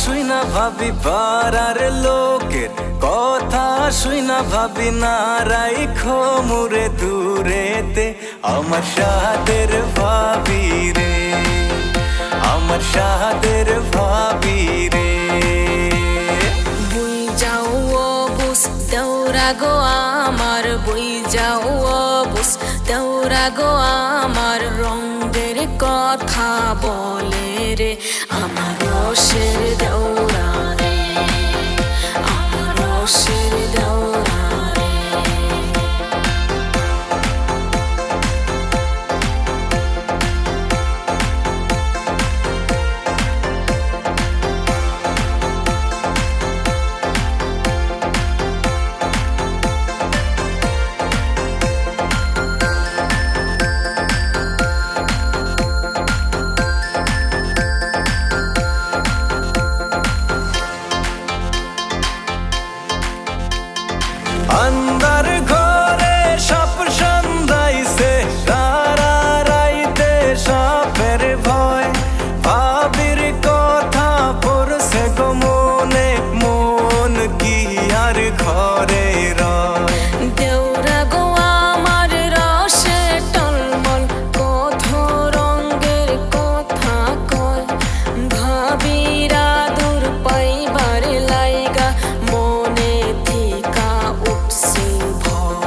শুই না ভাবি পাড়ার লোকের কথা, শুই না ভাবি না রাইখো মুরে দূরেতে আমার সাদের ভাবি রে, আমার সাদের ভাবি রে। বই যাও বুস দেওরা গো আমার, বই যাও বুস দেওরা গো আমার, রঙের কথা বলে রে আমার রসের দেওরা রে, আমার রসের দেওরা রে। আন্দার ঘরে সাপ সন্ধ্যাইছে, সারা রাইতে সাপের ভয়, ভাবির কথা পড়ছে গো মনে, মন কি আর ঘরে রয়। দেওরা গো আমার রসে টলমল, কত রঙের কথা কয়, ভাবিরা দূর পাইবার লাইগা মনে থিকা উঠছে ভয়।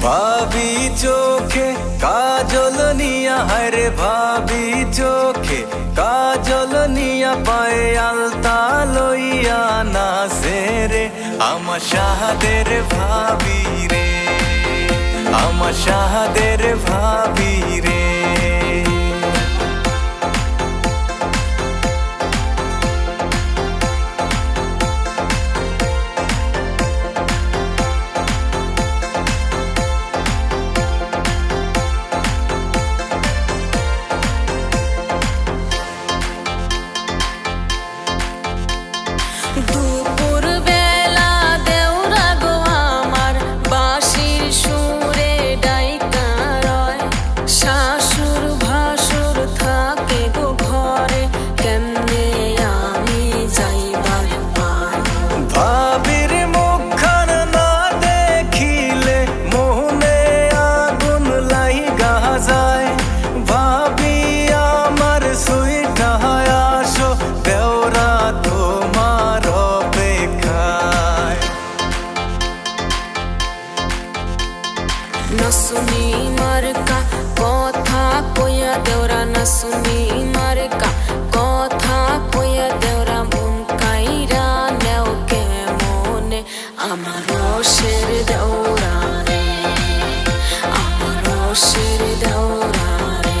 ভাবি চোখে কাজল নিয়া, হায়রে ভাবি চোখে কাজল নিয়া, পায়ে আলতা লইয়া নাচে রে আমার সাদের ভাবি রে, আমার সাদের ভাবি রে। দুপুর বেলা দেওরা গো আমার বাঁশির সুরে ডাইকা রয়, শাশুর ভাসুর থাকে গো ঘরে, কেমনে আমি যাইবার পাই। ভাবির মুখখান না দেখিলে মোহনে আগুন লাইগা যায়, ভাবি আমার সুইটা আসো দেওরা তোমার অপেক্ষায়। নসুনি মার্কা কথা কইয়া দেওরা, নসুনি মার্কা কথা কইয়া দেওরা, মন কাইরা নেও কেমনে আমার রসের দেওরা রে, আমার রসের দেওরা রে।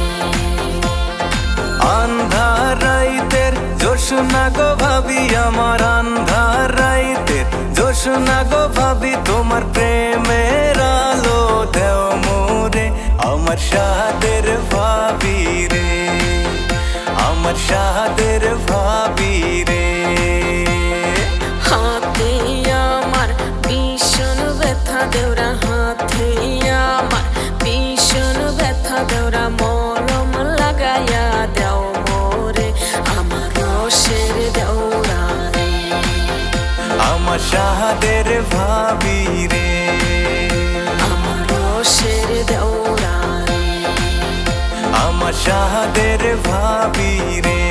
আন্ধার রাইতের জোছনা গো ভাবি আমার, আন্ধার রাইতের জোছনা গো ভাবি, তোমার প্রেমের আলো দেও মোরে আমার সাদের ভাবি রে, আমার সাদের ভাবি রে। হাতে আমার ভীষণ ব্যথা দেওরা, হাতে আমার ভীষণ ব্যথা দেওরা, মলম লাগাইয়া দেও মোরে আমার রসের দেওরা রে, আমার সাদের ভাবি রে, আমার রসের দেওরা রে, আমার সাদের ভাবি রে।